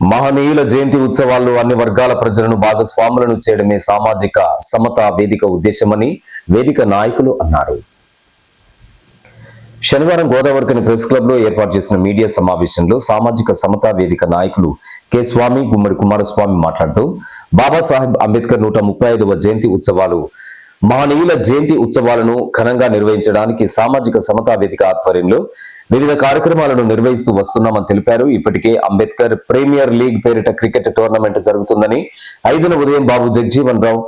మహనీయుల జయంతి ఉత్సవాల్లో అన్ని వర్గాల ప్రజలను భాగస్వాములను చేయడమే సామాజిక సమతా వేదిక ఉద్దేశమని వేదిక నాయకులు అన్నారు. శనివారం గోదావరికని ప్రెస్ క్లబ్ లో ఏర్పాటు చేసిన మీడియా సమావేశంలో సామాజిక సమతా వేదిక నాయకులు కె స్వామి, గుమ్మడి కుమారస్వామి మాట్లాడుతూ బాబాసాహెబ్ అంబేద్కర్ 135వ జయంతి ఉత్సవాలు మహనీయుల జయంతి ఉత్సవాలను ఘనంగా నిర్వహించడానికి సామాజిక సమతా వేదిక ఆధ్వర్యంలో వివిధ కార్యక్రమాలను నిర్వహిస్తూ వస్తున్నామని తెలిపారు. ఇప్పటికే అంబేద్కర్ ప్రీమియర్ లీగ్ పేరిట క్రికెట్ టోర్నమెంట్ జరుగుతుందని, 5న ఉదయం బాబు జగజీవన్ రావు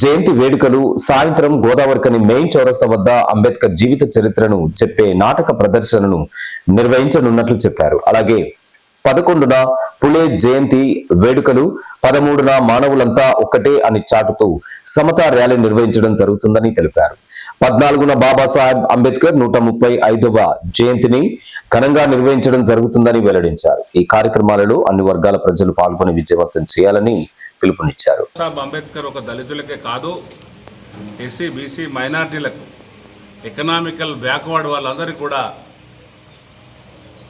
జయంతి వేడుకలు, సాయంత్రం గోదావరికని మెయిన్ చౌరస్తా వద్ద అంబేద్కర్ జీవిత చరిత్రను చెప్పే నాటక ప్రదర్శనను నిర్వహించనున్నట్లు చెప్పారు. అలాగే 11న పులే జయంతి వేడుకలు, 13న మానవులంతా ఒక్కటే అని చాటుతూ సమతా ర్యాలీ నిర్వహించడం జరుగుతుందని తెలిపారు. 14న బాబాసాహెబ్ అంబేద్కర్ 135వ జయంతిని ఘనంగా నిర్వహించడం జరుగుతుందని వెల్లడించారు. ఈ కార్యక్రమాలలో అన్ని వర్గాల ప్రజలు పాల్గొని విజయవంతం చేయాలని పిలుపునిచ్చారు. అంబేద్కర్ ఒక దళితులకే కాదు, ఎస్సీ, బీసీ, మైనార్టీలకు, ఎకనామికల్ బ్యాక్వర్డ్ వాళ్ళందరికీ కూడా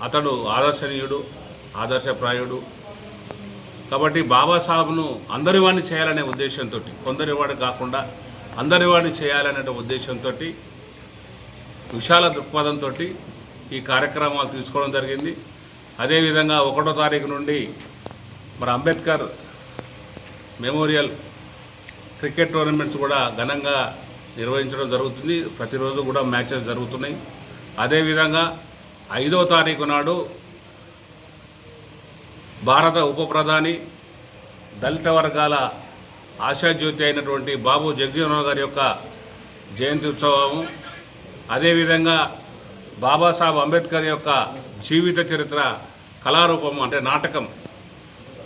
అతడు ఆదర్శనీయుడు, ఆదర్శప్రాయుడు. కాబట్టి బాబాసాహెబ్ను అందరివాడిని చేయాలనే ఉద్దేశంతో, కొందరివాడు కాకుండా అందరివాడిని చేయాలనే ఉద్దేశంతో, విశాల దృక్పథంతో ఈ కార్యక్రమాలు తీసుకోవడం జరిగింది. అదేవిధంగా 1వ తారీఖు నుండి మరి అంబేద్కర్ మెమోరియల్ క్రికెట్ టోర్నమెంట్స్ కూడా ఘనంగా నిర్వహించడం జరుగుతుంది. ప్రతిరోజు కూడా మ్యాచెస్ జరుగుతున్నాయి. అదేవిధంగా 5వ తారీఖు నాడు భారత ఉప ప్రధాని, దళిత వర్గాల ఆశాజ్యోతి అయినటువంటి బాబు జగజీవన్ రావు గారి యొక్క జయంతి ఉత్సవము, అదేవిధంగా బాబాసాహెబ్ అంబేద్కర్ యొక్క జీవిత చరిత్ర కళారూపం అంటే నాటకం,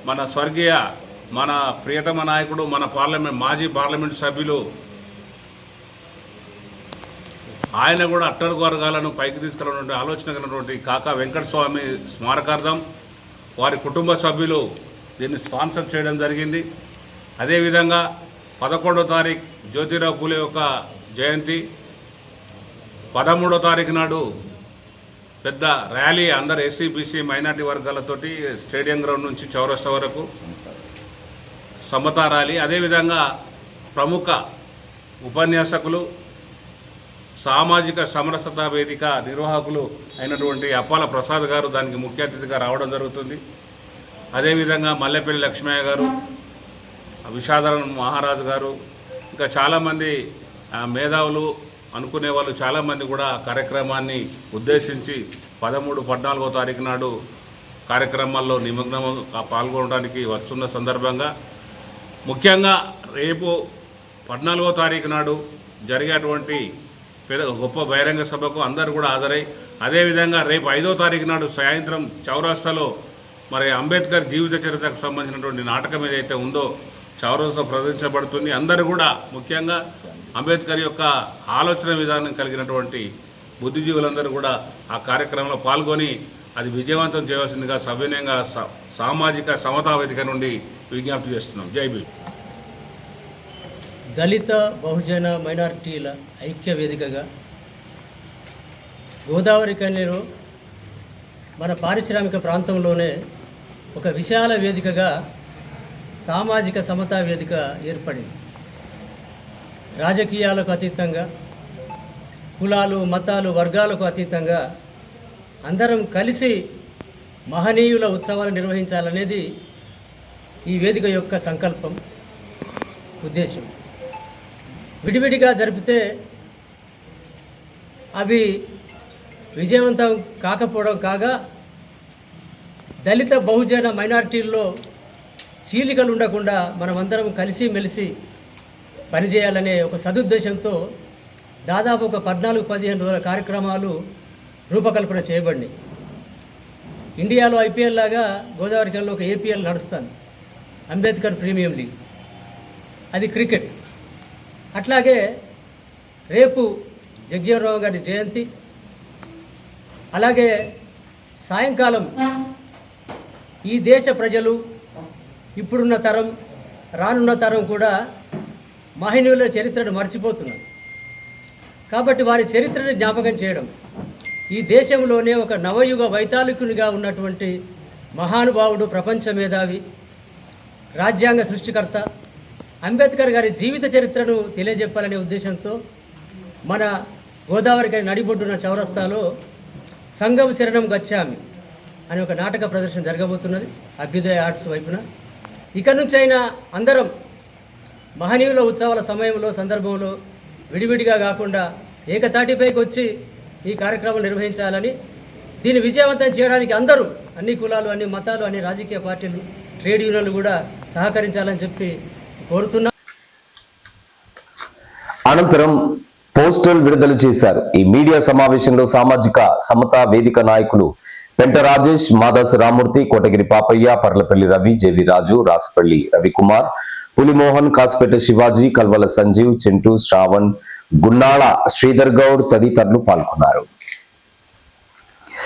మన స్వర్గీయ, మన ప్రియతమ నాయకుడు, మన మాజీ పార్లమెంటు సభ్యులు, ఆయన కూడా అట్టడుగు వర్గాలను పైకి తీసుకెళ్ళినటువంటి ఆలోచన కలిగినటువంటి కాకా వెంకటస్వామి స్మారకార్థం వారి కుటుంబ సభ్యులు దీన్ని స్పాన్సర్ చేయడం జరిగింది. అదేవిధంగా 11వ తారీఖు జ్యోతిరావు పూలే యొక్క జయంతి, 13వ తారీఖు నాడు పెద్ద ర్యాలీ అందరు ఎస్సీ, బీసీ, మైనార్టీ వర్గాలతోటి స్టేడియం గ్రౌండ్ నుంచి చౌరస్తా వరకు సమతా ర్యాలీ. అదేవిధంగా ప్రముఖ ఉపన్యాసకులు, సామాజిక సమరసతా వేదిక నిర్వాహకులు అయినటువంటి అప్పాల ప్రసాద్ గారు దానికి ముఖ్య అతిథిగా రావడం జరుగుతుంది. అదేవిధంగా మల్లెపల్లి లక్ష్మయ్య గారు, విషాదరన్ మహారాజు గారు, ఇంకా చాలామంది మేధావులు అనుకునే వాళ్ళు చాలామంది కూడా కార్యక్రమాన్ని ఉద్దేశించి 13, 14వ తారీఖు నాడు కార్యక్రమాల్లో నిమగ్నం పాల్గొనడానికి వస్తున్న సందర్భంగా ముఖ్యంగా రేపు 14వ తారీఖు నాడు జరిగేటువంటి గొప్ప బహిరంగ సభకు అందరూ కూడా హాజరై, అదేవిధంగా రేపు 5వ తారీఖు నాడు సాయంత్రం చౌరస్తాలో మరి అంబేద్కర్ జీవిత చరిత్రకు సంబంధించినటువంటి నాటకం ఏదైతే ఉందో చౌరస్తా ప్రదర్శించబడుతుంది. అందరూ కూడా ముఖ్యంగా అంబేద్కర్ యొక్క ఆలోచన విధానం కలిగినటువంటి బుద్ధిజీవులందరూ కూడా ఆ కార్యక్రమంలో పాల్గొని అది విజయవంతం చేయవలసిందిగా సవినయంగా సామాజిక సమతా వేదిక నుండి విజ్ఞప్తి చేస్తున్నాం. జై భీమ్. దళిత, బహుజన, మైనారిటీల ఐక్య వేదికగా గోదావరి కనిలో మన పారిశ్రామిక ప్రాంతంలోనే ఒక విశాల వేదికగా సామాజిక సమతా వేదిక ఏర్పడింది. రాజకీయాలకు అతీతంగా, కులాలు, మతాలు, వర్గాలకు అతీతంగా అందరం కలిసి మహనీయుల ఉత్సవాలు నిర్వహించాలనేది ఈ వేదిక యొక్క సంకల్పం, ఉద్దేశం. విడివిడిగా జరిపితే అవి విజయవంతం కాకపోవడం కాగా, దళిత, బహుజన, మైనారిటీల్లో చీలికలు ఉండకుండా మనమందరం కలిసిమెలిసి పనిచేయాలనే ఒక సదుద్దేశంతో దాదాపు ఒక 14-15 రోజుల కార్యక్రమాలు రూపకల్పన చేయబడినాయి. ఇండియాలో ఐపీఎల్ లాగా గోదావరికల్లో ఒక ఏపీఎల్ నడుస్తుంది, అంబేద్కర్ ప్రీమియం లీగ్, అది క్రికెట్. అట్లాగే రేపు జగజీవన్ రావు గారి జయంతి, అలాగే సాయంకాలం ఈ దేశ ప్రజలు, ఇప్పుడున్న తరం, రానున్న తరం కూడా మహనీయుల చరిత్రను మర్చిపోతున్నారు. కాబట్టి వారి చరిత్రను జ్ఞాపకం చేయడం, ఈ దేశంలోనే ఒక నవయుగ వైతాళికునిగా ఉన్నటువంటి మహానుభావుడు, ప్రపంచ మేధావి, రాజ్యాంగ సృష్టికర్త అంబేద్కర్ గారి జీవిత చరిత్రను తెలియజెప్పాలనే ఉద్దేశంతో మన గోదావరి గారి నడిబొడ్డున చౌరస్తాలో సంగం శరణం గచ్చామి అనే ఒక నాటక ప్రదర్శన జరగబోతున్నది అభ్యుదయ ఆర్ట్స్ వైపున. ఇక నుంచి అయినా అందరం మహనీయుల ఉత్సవాల సమయంలో సందర్భంలో విడివిడిగా కాకుండా ఏకతాటిపైకి వచ్చి ఈ కార్యక్రమం నిర్వహించాలని, దీన్ని విజయవంతం చేయడానికి అందరూ అన్ని కులాలు, అన్ని మతాలు, అన్ని రాజకీయ పార్టీలు, ట్రేడ్ యూనియన్లు కూడా సహకరించాలని చెప్పి కోరుతున్నా. అనంతరం పోస్టల్ విడుదల చేశారు. ఈ మీడియా సమావేశంలో సామాజిక సమతా వేదిక నాయకులు పెంట రాజేష్, మాదాసు రామూర్తి, కోటగిరి పాపయ్య, పర్లపల్లి రవి, జేవి రాజు, రాసపల్లి రవికుమార్, పులిమోహన్, కాసిపేట శివాజీ, కల్వల సంజీవ్, చింటూ, శ్రావణ్, గున్నాళ శ్రీధర్ గౌడ్ తదితరులు పాల్గొన్నారు.